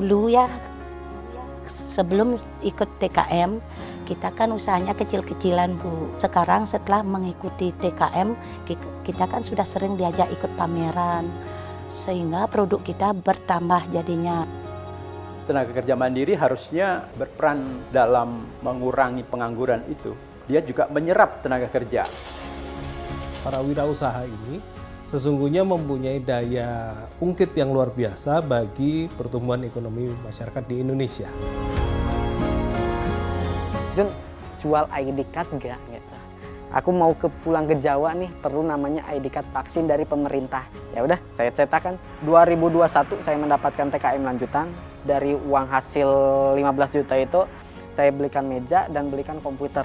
dulu ya, sebelum ikut TKM, kita kan usahanya kecil-kecilan Bu. Sekarang setelah mengikuti TKM, kita kan sudah sering diajak ikut pameran, sehingga produk kita bertambah jadinya. Tenaga kerja mandiri harusnya berperan dalam mengurangi pengangguran itu. Dia juga menyerap tenaga kerja. Para wirausaha ini sesungguhnya mempunyai daya ungkit yang luar biasa bagi pertumbuhan ekonomi masyarakat di Indonesia. Jun, jual ID card nggak gitu. Aku mau pulang ke Jawa nih, perlu namanya ID card vaksin dari pemerintah. Ya udah, saya cetakkan. 2021 saya mendapatkan TKM lanjutan. Dari uang hasil 15 juta itu, saya belikan meja dan belikan komputer.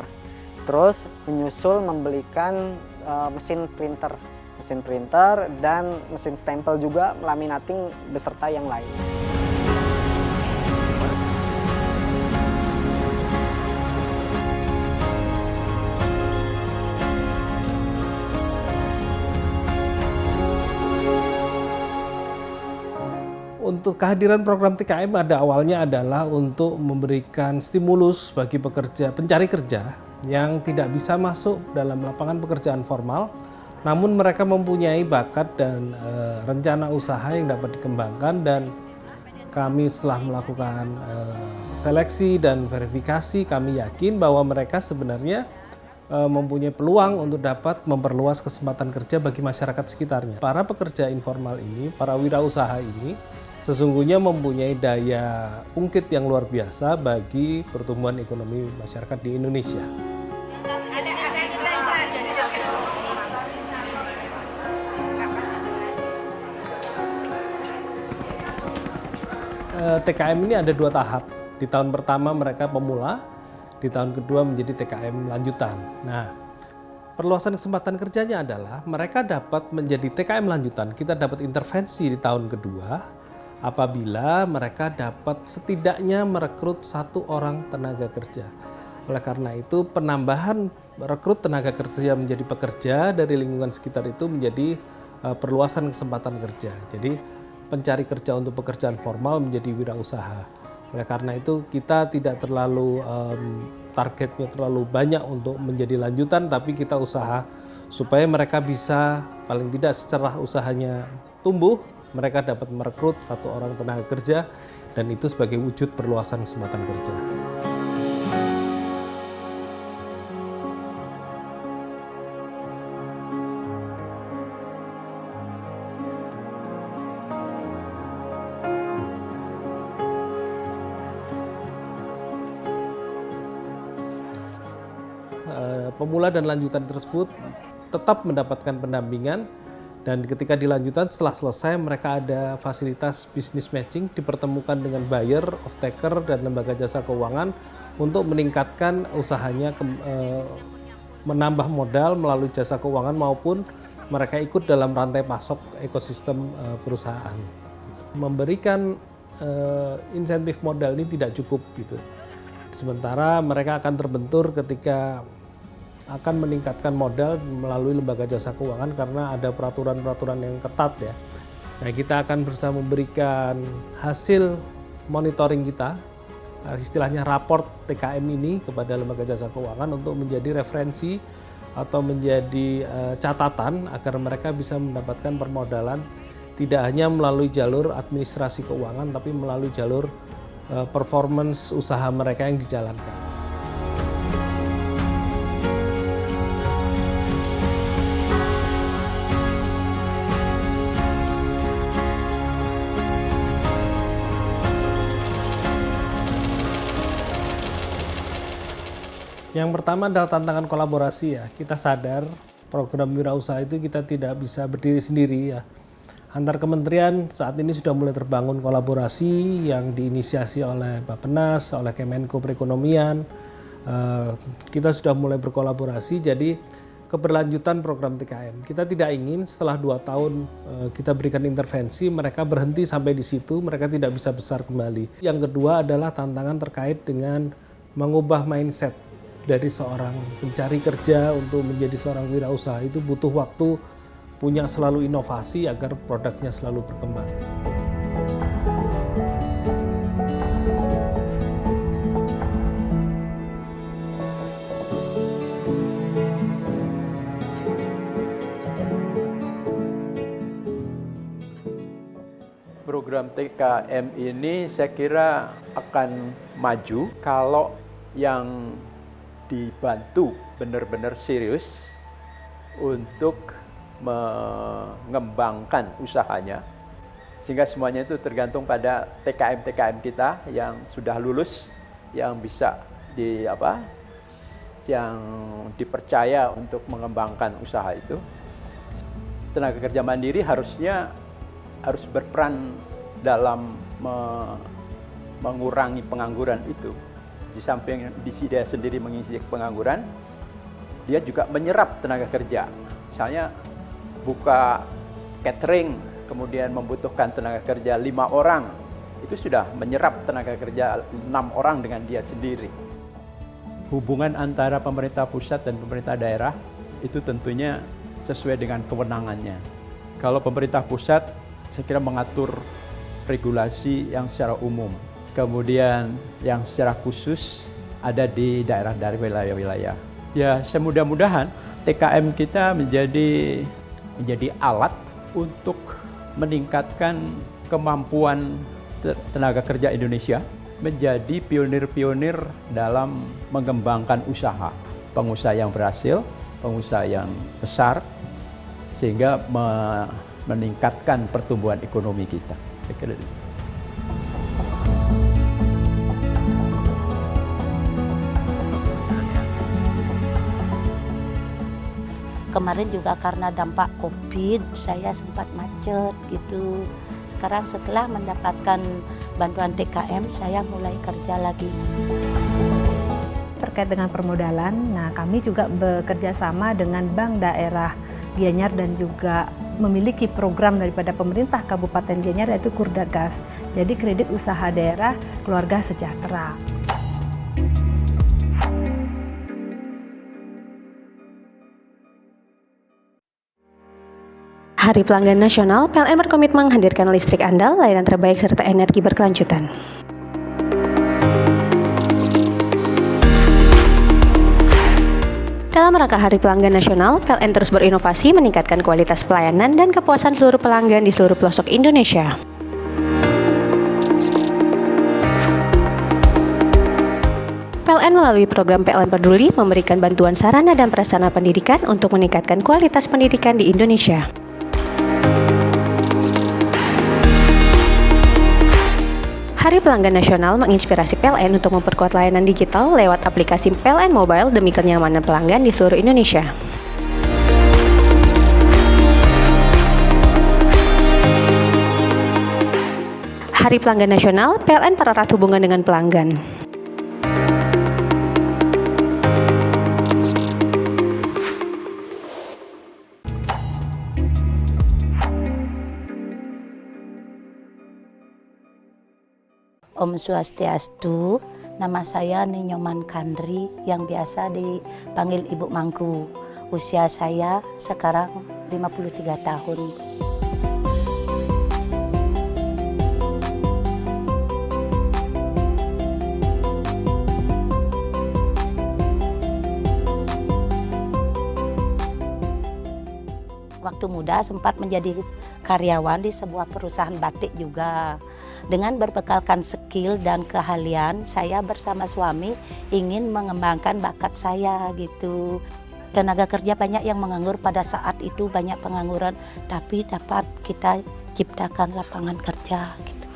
Terus menyusul membelikan mesin printer dan mesin stempel juga, laminating beserta yang lain. Untuk kehadiran program TKM awalnya adalah untuk memberikan stimulus bagi pencari kerja yang tidak bisa masuk dalam lapangan pekerjaan formal, namun mereka mempunyai bakat dan rencana usaha yang dapat dikembangkan, dan kami setelah melakukan seleksi dan verifikasi, kami yakin bahwa mereka sebenarnya mempunyai peluang untuk dapat memperluas kesempatan kerja bagi masyarakat sekitarnya. Para pekerja informal ini, para wirausaha ini, sesungguhnya mempunyai daya ungkit yang luar biasa bagi pertumbuhan ekonomi masyarakat di Indonesia. TKM ini ada 2 tahap. Di tahun pertama mereka pemula, di tahun kedua menjadi TKM lanjutan. Nah, perluasan kesempatan kerjanya adalah mereka dapat menjadi TKM lanjutan. Kita dapat intervensi di tahun kedua apabila mereka dapat setidaknya merekrut 1 orang tenaga kerja. Oleh karena itu, penambahan rekrut tenaga kerja menjadi pekerja dari lingkungan sekitar itu menjadi perluasan kesempatan kerja. Jadi pencari kerja untuk pekerjaan formal menjadi wirausaha. Oleh karena itu, kita tidak terlalu targetnya terlalu banyak untuk menjadi lanjutan, tapi kita usaha supaya mereka bisa paling tidak secara usahanya tumbuh, mereka dapat merekrut 1 orang tenaga kerja, dan itu sebagai wujud perluasan kesempatan kerja. Pemula dan lanjutan tersebut tetap mendapatkan pendampingan, dan ketika dilanjutan setelah selesai mereka ada fasilitas business matching, dipertemukan dengan buyer, off-taker, dan lembaga jasa keuangan untuk meningkatkan usahanya, menambah modal melalui jasa keuangan maupun mereka ikut dalam rantai pasok ekosistem perusahaan. Memberikan insentif modal ini tidak cukup gitu. Sementara mereka akan terbentur ketika akan meningkatkan modal melalui lembaga jasa keuangan karena ada peraturan-peraturan yang ketat ya. Nah, kita akan berusaha memberikan hasil monitoring kita, istilahnya raport TKM ini, kepada lembaga jasa keuangan untuk menjadi referensi atau menjadi catatan agar mereka bisa mendapatkan permodalan tidak hanya melalui jalur administrasi keuangan tapi melalui jalur performance usaha mereka yang dijalankan. Yang pertama adalah tantangan kolaborasi ya. Kita sadar program wirausaha itu kita tidak bisa berdiri sendiri ya. Antar kementerian saat ini sudah mulai terbangun kolaborasi yang diinisiasi oleh Bappenas, oleh Kemenko Perekonomian. Kita sudah mulai berkolaborasi, jadi keberlanjutan program TKM. Kita tidak ingin setelah 2 tahun kita berikan intervensi, mereka berhenti sampai di situ, mereka tidak bisa besar kembali. Yang kedua adalah tantangan terkait dengan mengubah mindset dari seorang pencari kerja untuk menjadi seorang wirausaha. Itu butuh waktu, punya selalu inovasi agar produknya selalu berkembang. program TKM ini saya kira akan maju kalau yang dibantu benar-benar serius untuk mengembangkan usahanya, sehingga semuanya itu tergantung pada TKM kita yang sudah lulus, yang bisa yang dipercaya untuk mengembangkan usaha itu. Tenaga kerja mandiri harus berperan dalam mengurangi pengangguran itu. Di samping dia sendiri mengisi pengangguran, dia juga menyerap tenaga kerja. Misalnya buka catering, kemudian membutuhkan tenaga kerja 5 orang, itu sudah menyerap tenaga kerja 6 orang dengan dia sendiri. Hubungan antara pemerintah pusat dan pemerintah daerah itu tentunya sesuai dengan kewenangannya. Kalau pemerintah pusat, saya kira mengatur regulasi yang secara umum. Kemudian yang secara khusus ada di daerah dari wilayah-wilayah. Ya, semudah-mudahan TKM kita menjadi alat untuk meningkatkan kemampuan tenaga kerja Indonesia, menjadi pionir-pionir dalam mengembangkan usaha. Pengusaha yang berhasil, pengusaha yang besar, sehingga meningkatkan pertumbuhan ekonomi kita. Saya kira itu. Kemarin juga karena dampak COVID, saya sempat macet gitu. Sekarang setelah mendapatkan bantuan TKM, saya mulai kerja lagi. Terkait dengan permodalan, nah kami juga bekerja sama dengan Bank Daerah Gianyar dan juga memiliki program daripada pemerintah Kabupaten Gianyar yaitu Kurdagas. Jadi kredit usaha daerah keluarga sejahtera. Hari Pelanggan Nasional, PLN berkomitmen menghadirkan listrik andal, layanan terbaik serta energi berkelanjutan. Dalam rangka Hari Pelanggan Nasional, PLN terus berinovasi meningkatkan kualitas pelayanan dan kepuasan seluruh pelanggan di seluruh pelosok Indonesia. PLN melalui program PLN Peduli memberikan bantuan sarana dan prasarana pendidikan untuk meningkatkan kualitas pendidikan di Indonesia. Hari Pelanggan Nasional menginspirasi PLN untuk memperkuat layanan digital lewat aplikasi PLN Mobile demi kenyamanan pelanggan di seluruh Indonesia. Hari Pelanggan Nasional, PLN pererat hubungan dengan pelanggan. Om Swastiastu, nama saya Ninyoman Kandri yang biasa dipanggil Ibu Mangku. Usia saya sekarang 53 tahun. Waktu muda sempat menjadi karyawan di sebuah perusahaan batik juga. Dengan berbekalkan skill dan keahlian, saya bersama suami ingin mengembangkan bakat saya gitu. Tenaga kerja banyak yang menganggur pada saat itu, banyak pengangguran, tapi dapat kita ciptakan lapangan kerja gitu.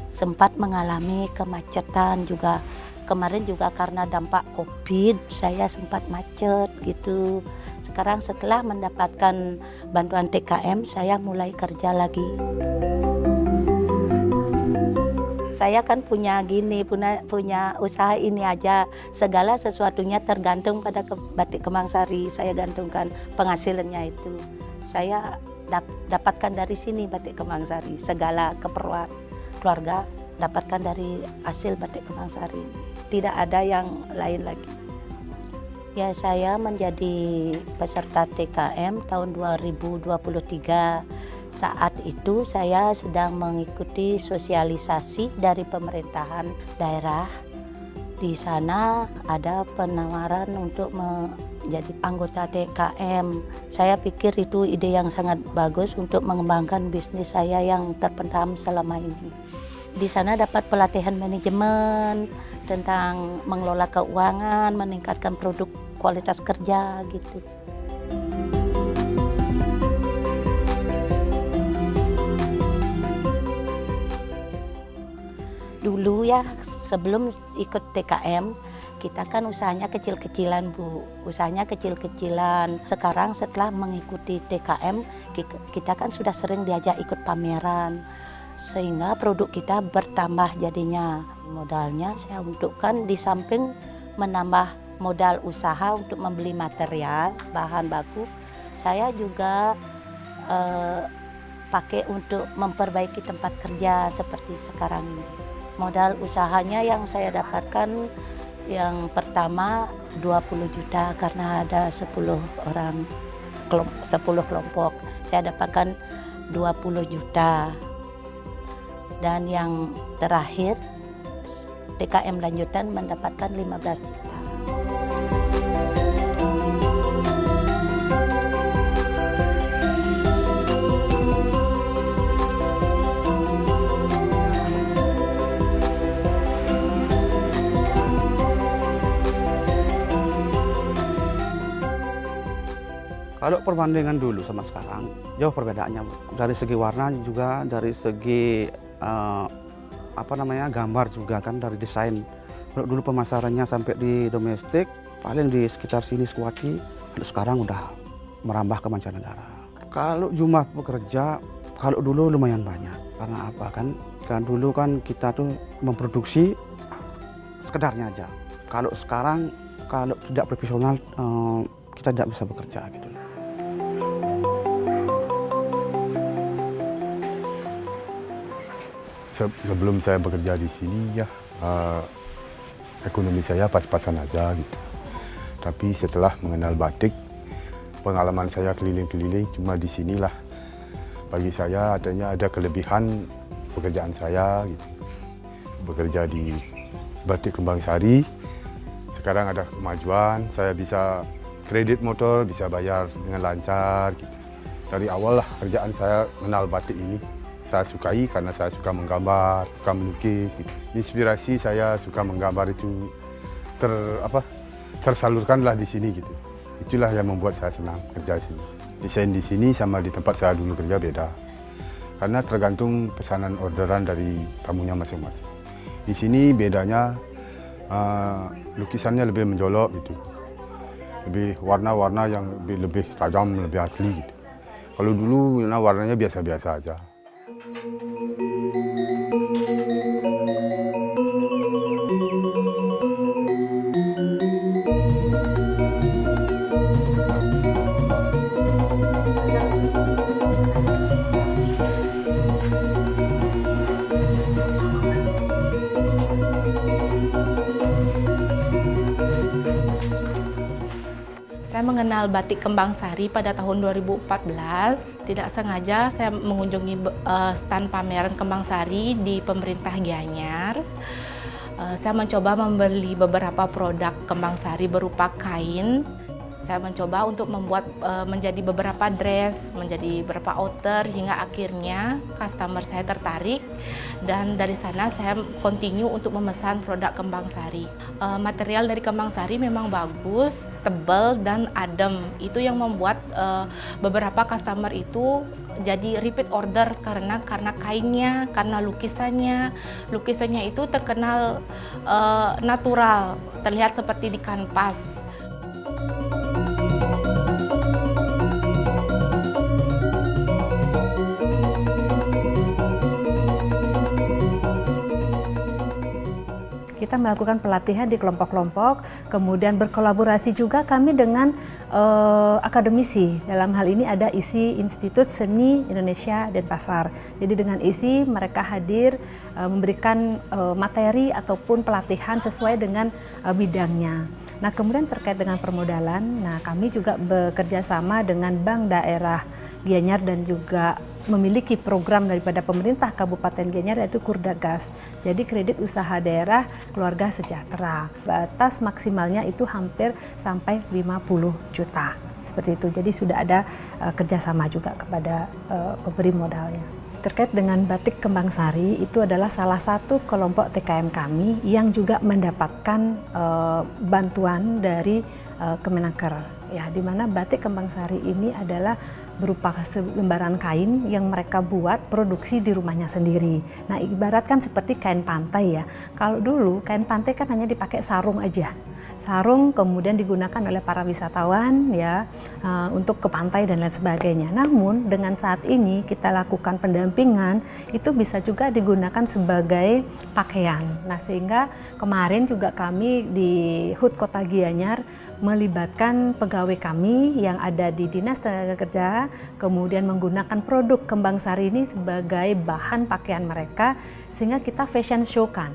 Sempat mengalami kemacetan juga. Kemarin juga karena dampak COVID, saya sempat macet gitu. Sekarang setelah mendapatkan bantuan TKM, saya mulai kerja lagi. Saya kan punya usaha ini aja, segala sesuatunya tergantung pada batik Kemang Sari. Saya gantungkan penghasilannya itu. Saya dapatkan dari sini batik Kemang Sari, segala keperluan keluarga dapatkan dari hasil batik Kemang Sari. Tidak ada yang lain lagi. Ya, saya menjadi peserta TKM tahun 2023. Saat itu saya sedang mengikuti sosialisasi dari pemerintahan daerah. Di sana ada penawaran untuk jadi anggota TKM. Saya pikir itu ide yang sangat bagus untuk mengembangkan bisnis saya yang terpendam selama ini. Di sana dapat pelatihan manajemen tentang mengelola keuangan, meningkatkan produk kualitas kerja gitu. Dulu ya sebelum ikut TKM kita kan usahanya kecil-kecilan Bu, usahanya kecil-kecilan. Sekarang setelah mengikuti TKM kita kan sudah sering diajak ikut pameran, sehingga produk kita bertambah jadinya. Modalnya saya untukkan di samping menambah modal usaha untuk membeli material, bahan baku, saya juga pakai untuk memperbaiki tempat kerja seperti sekarang ini. Modal usahanya yang saya dapatkan yang pertama 20 juta karena ada 10 kelompok. Saya dapatkan 20 juta. Dan yang terakhir TKM lanjutan mendapatkan 15 juta. Kalau perbandingan dulu sama sekarang, jauh perbedaannya, Bu. Dari segi warna juga, dari segi gambar juga kan, dari desain. Kalau dulu pemasarannya sampai di domestik, paling di sekitar sini Sekuati, sekarang udah merambah ke mancanegara. Kalau jumlah pekerja, kalau dulu lumayan banyak. Karena apa kan? Kan dulu kan kita tuh memproduksi sekedarnya aja. Kalau sekarang, kalau tidak profesional, kita tidak bisa bekerja gitu. Sebelum saya bekerja di sini ya ekonomi saya pas-pasan aja gitu. Tapi setelah mengenal batik, pengalaman saya keliling-keliling, cuma di sinilah bagi saya ada kelebihan pekerjaan saya gitu. Bekerja di Batik Kembang Sari, sekarang ada kemajuan, saya bisa kredit motor, bisa bayar dengan lancar gitu. Dari awal lah kerjaan saya mengenal batik ini. Saya sukai karena saya suka menggambar, suka melukis. Gitu. Inspirasi saya suka menggambar itu tersalurkanlah di sini gitu. Itulah yang membuat saya senang kerja di sini. Desain di sini sama di tempat saya dulu kerja beda. Karena tergantung pesanan orderan dari tamunya masing-masing. Di sini bedanya lukisannya lebih menjolok gitu. Lebih warna-warna yang lebih tajam, lebih asli gitu. Kalau dulu warnanya biasa-biasa aja. Saya mengenal batik Kembang Sari pada tahun 2014. Tidak sengaja saya mengunjungi stand pameran Kembang Sari di pemerintah Gianyar. Saya mencoba membeli beberapa produk Kembang Sari berupa kain. Saya mencoba untuk membuat menjadi beberapa dress, menjadi beberapa outer, hingga akhirnya customer saya tertarik. Dan dari sana saya continue untuk memesan produk Kembang Sari. Material dari Kembang Sari memang bagus, tebal dan adem. Itu yang membuat beberapa customer itu jadi repeat order karena kainnya, karena lukisannya itu terkenal natural, terlihat seperti di kanvas. Kita melakukan pelatihan di kelompok-kelompok, kemudian berkolaborasi juga kami dengan akademisi. Dalam hal ini ada ISI, Institut Seni Indonesia Denpasar. Jadi dengan ISI mereka hadir memberikan materi ataupun pelatihan sesuai dengan bidangnya. Nah, kemudian terkait dengan permodalan, kami juga bekerja sama dengan Bank Daerah Gianyar dan juga memiliki program daripada pemerintah Kabupaten Gianyar yaitu Kurdagas. Jadi kredit usaha daerah keluarga sejahtera. Batas maksimalnya itu hampir sampai 50 juta. Seperti itu. Jadi sudah ada kerjasama juga kepada pemberi modalnya. Terkait dengan batik Kembang Sari, itu adalah salah satu kelompok TKM kami yang juga mendapatkan bantuan dari Kemenaker. Ya, di mana batik Kembang Sari ini adalah berupa lembaran kain yang mereka buat produksi di rumahnya sendiri. Nah, ibaratkan seperti kain pantai ya. Kalau dulu kain pantai kan hanya dipakai sarung aja. Sarung kemudian digunakan oleh para wisatawan ya untuk ke pantai dan lain sebagainya. Namun dengan saat ini kita lakukan pendampingan, itu bisa juga digunakan sebagai pakaian. Nah, sehingga kemarin juga kami di HUT Kota Gianyar melibatkan pegawai kami yang ada di Dinas Tenaga Kerja, kemudian menggunakan produk Kembang Sari ini sebagai bahan pakaian mereka, sehingga kita fashion show kan.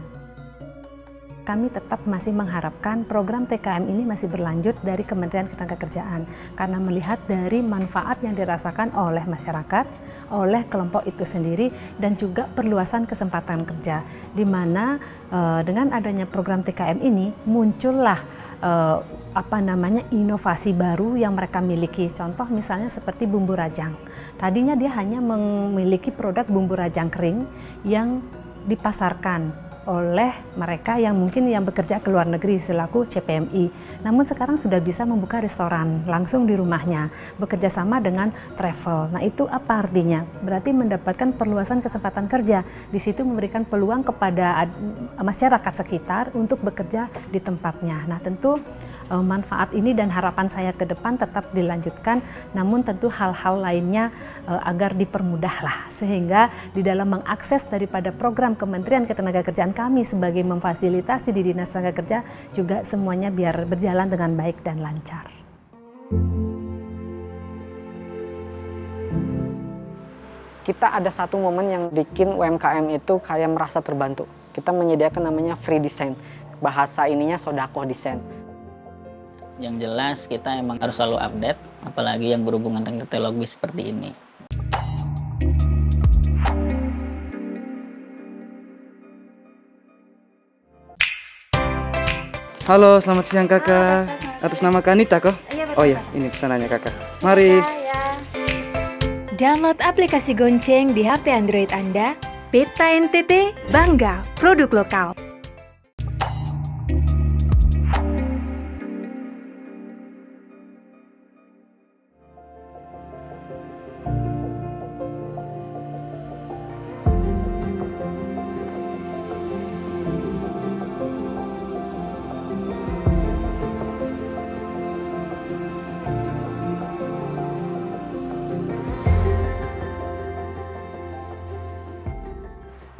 Kami tetap masih mengharapkan program TKM ini masih berlanjut dari Kementerian Ketenagakerjaan karena melihat dari manfaat yang dirasakan oleh masyarakat, oleh kelompok itu sendiri, dan juga perluasan kesempatan kerja, di mana dengan adanya program TKM ini muncullah inovasi baru yang mereka miliki. Contoh misalnya seperti bumbu rajang. Tadinya dia hanya memiliki produk bumbu rajang kering yang dipasarkan oleh mereka yang mungkin yang bekerja ke luar negeri selaku CPMI. Namun sekarang sudah bisa membuka restoran langsung di rumahnya, bekerja sama dengan travel. Nah, itu apa artinya? Berarti mendapatkan perluasan kesempatan kerja. Di situ memberikan peluang kepada masyarakat sekitar untuk bekerja di tempatnya. Nah, tentu manfaat ini dan harapan saya ke depan tetap dilanjutkan, namun tentu hal-hal lainnya agar dipermudah lah, sehingga di dalam mengakses daripada program Kementerian Ketenagakerjaan kami sebagai memfasilitasi di Dinas Tenaga Kerja juga semuanya biar berjalan dengan baik dan lancar. Kita ada satu momen yang bikin UMKM itu kayak merasa terbantu. Kita menyediakan namanya free design, bahasa ininya sodakoh design. Yang jelas kita emang harus selalu update, apalagi yang berhubungan dengan teknologi seperti ini. Halo, selamat siang kakak. Atas nama Kanita kok? Iya, betul. Oh iya, ini pesanannya kakak. Mari. Download aplikasi Gonceng di HP Android Anda. Peta NTT, bangga produk lokal.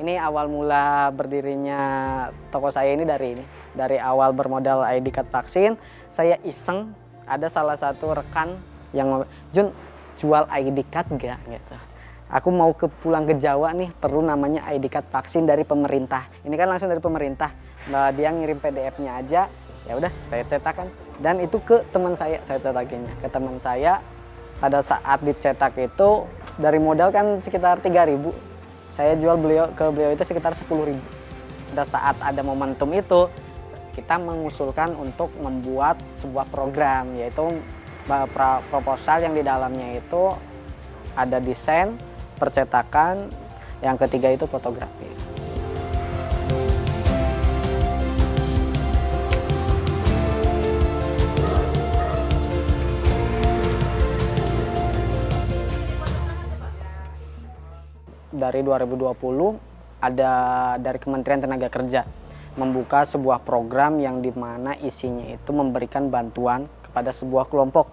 Ini awal mula berdirinya toko saya ini dari awal bermodal ID card vaksin. Saya iseng, ada salah satu rekan yang Jun, jual ID card nggak gitu. Aku mau pulang ke Jawa nih, perlu namanya ID card vaksin dari pemerintah. Ini kan langsung dari pemerintah. Nah, dia ngirim PDF-nya aja, ya udah saya cetakkan. Dan itu ke teman saya cetakinnya. Ke teman saya pada saat dicetak itu dari modal kan sekitar 3.000. Saya jual ke beliau itu sekitar 10.000. Pada saat ada momentum itu, kita mengusulkan untuk membuat sebuah program, yaitu proposal yang di dalamnya itu ada desain, percetakan, yang ketiga itu fotografi. Dari 2020 ada dari Kementerian Tenaga Kerja membuka sebuah program yang dimana isinya itu memberikan bantuan kepada sebuah kelompok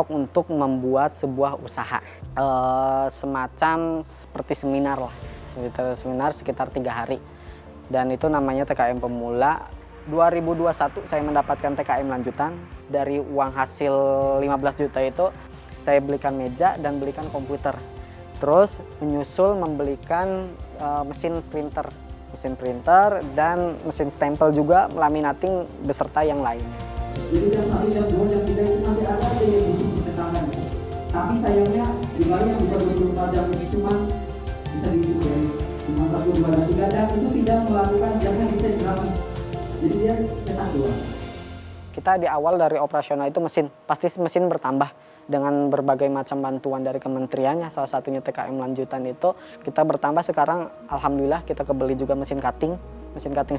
untuk membuat sebuah usaha, semacam seperti seminar lah, sekitar 3 hari, dan itu namanya TKM Pemula. 2021 saya mendapatkan TKM lanjutan. Dari uang hasil 15 juta itu saya belikan meja dan belikan komputer. Terus menyusul membelikan mesin printer dan mesin stempel juga, laminating beserta yang lainnya. Jadi yang 1, yang 2, yang 3 itu masih ada di cetakan. Tapi sayangnya di bawahnya bukan 24 jam ini cuma bisa dihitung dari cuma 1-2 dan itu tidak melakukan jasa desain grafis. Jadi dia cetak doang. Kita di awal dari operasional itu pasti mesin bertambah dengan berbagai macam bantuan dari kementeriannya, salah satunya TKM lanjutan itu kita bertambah. Sekarang alhamdulillah kita kebeli juga mesin cutting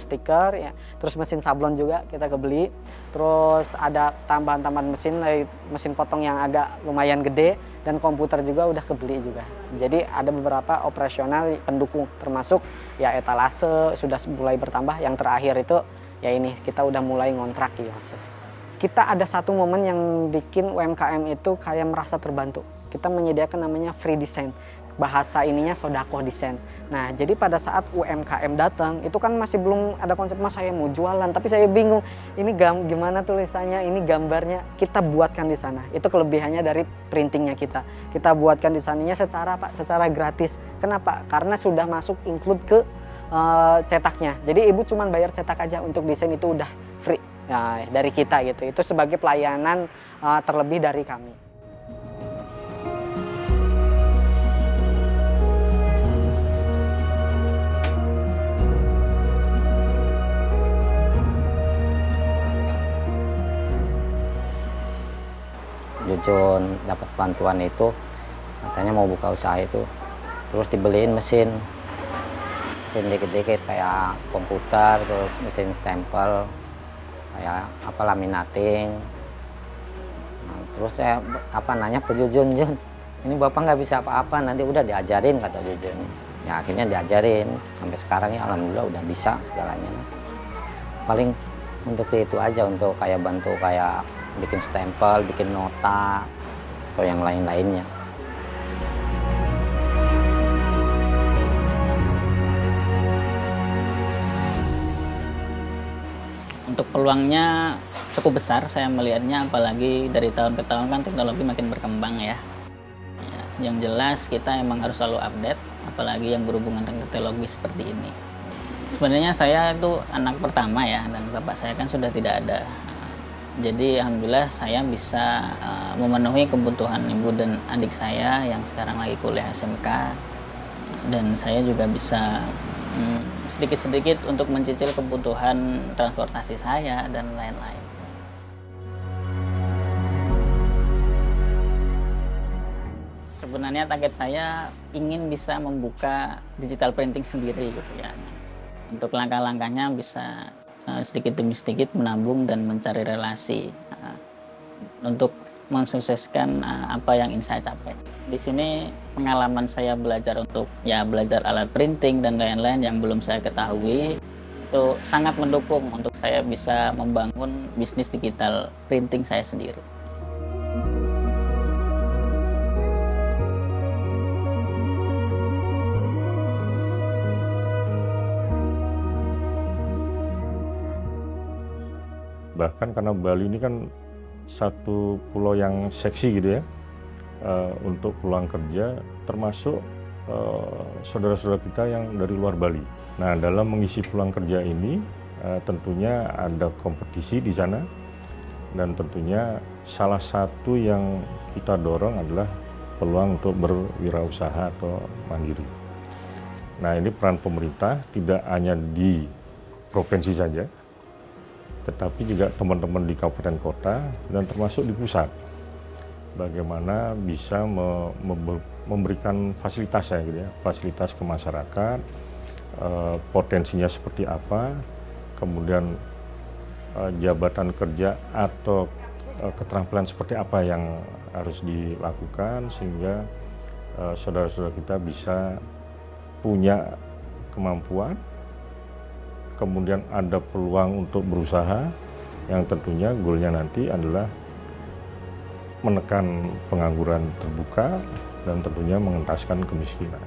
stiker ya, terus mesin sablon juga kita kebeli, terus ada tambahan-tambahan mesin potong yang agak lumayan gede, dan komputer juga udah kebeli juga. Jadi ada beberapa operasional pendukung, termasuk ya etalase sudah mulai bertambah. Yang terakhir itu ya ini, kita udah mulai ngontrak kios. Kita ada satu momen yang bikin UMKM itu kayak merasa terbantu. Kita menyediakan namanya free design. Bahasa ininya sodakoh desain. Nah, jadi pada saat UMKM datang, itu kan masih belum ada konsep, mas saya mau jualan, tapi saya bingung, ini gimana tulisannya, ini gambarnya, kita buatkan di sana. Itu kelebihannya dari printingnya kita. Kita buatkan di sananya secara gratis. Kenapa? Karena sudah masuk include ke cetaknya. Jadi ibu cuma bayar cetak aja, untuk desain itu udah free dari kita gitu. Itu sebagai pelayanan terlebih dari kami. Jujun dapat bantuan itu, katanya mau buka usaha itu, terus dibeliin mesin dikit-dikit kayak komputer, terus mesin stempel, kayak laminating. Nah, terus saya nanya ke Jujun, ini bapak nggak bisa apa-apa, nanti udah diajarin, kata Jujun. Ya akhirnya diajarin, sampai sekarang ya alhamdulillah udah bisa segalanya. Paling untuk itu aja, untuk kayak bantu kayak bikin stempel, bikin nota, atau yang lain-lainnya. Untuk peluangnya cukup besar saya melihatnya, apalagi dari tahun ke tahun kan teknologi makin berkembang ya. Yang jelas kita emang harus selalu update, apalagi yang berhubungan dengan teknologi seperti ini. Sebenarnya saya itu anak pertama ya, dan bapak saya kan sudah tidak ada. Jadi alhamdulillah saya bisa memenuhi kebutuhan ibu dan adik saya yang sekarang lagi kuliah SMK, dan saya juga bisa sedikit-sedikit untuk mencicil kebutuhan transportasi saya dan lain-lain. Sebenarnya target saya ingin bisa membuka digital printing sendiri gitu ya. Untuk langkah-langkahnya bisa sedikit demi sedikit menabung dan mencari relasi untuk mensukseskan apa yang ingin saya capai. Di sini pengalaman saya belajar belajar alat printing dan lain-lain yang belum saya ketahui itu sangat mendukung untuk saya bisa membangun bisnis digital printing saya sendiri. Bahkan karena Bali ini kan satu pulau yang seksi gitu ya, untuk peluang kerja, termasuk saudara-saudara kita yang dari luar Bali. Nah, dalam mengisi peluang kerja ini tentunya ada kompetisi di sana, dan tentunya salah satu yang kita dorong adalah peluang untuk berwirausaha atau mandiri. Nah, ini peran pemerintah tidak hanya di provinsi saja, tetapi juga teman-teman di kabupaten kota dan termasuk di pusat. Bagaimana bisa memberikan fasilitas gitu ya, fasilitas ke masyarakat, potensinya seperti apa, kemudian jabatan kerja atau keterampilan seperti apa yang harus dilakukan, sehingga saudara-saudara kita bisa punya kemampuan, kemudian ada peluang untuk berusaha, yang tentunya goalnya nanti adalah menekan pengangguran terbuka dan tentunya mengentaskan kemiskinan.